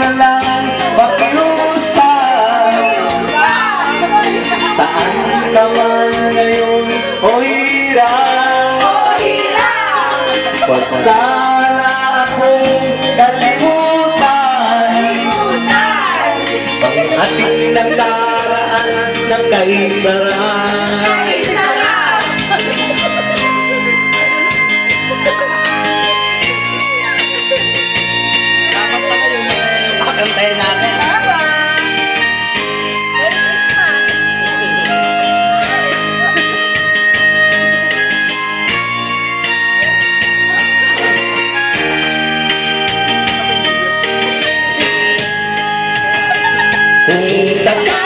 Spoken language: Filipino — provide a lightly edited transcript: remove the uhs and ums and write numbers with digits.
na lang pakiusap. Saan naman ngayon o hirap? Wag sana akong kalimutan pag-ating nagdaraan ng kaisaran. Pakantayin natin. Kung sakali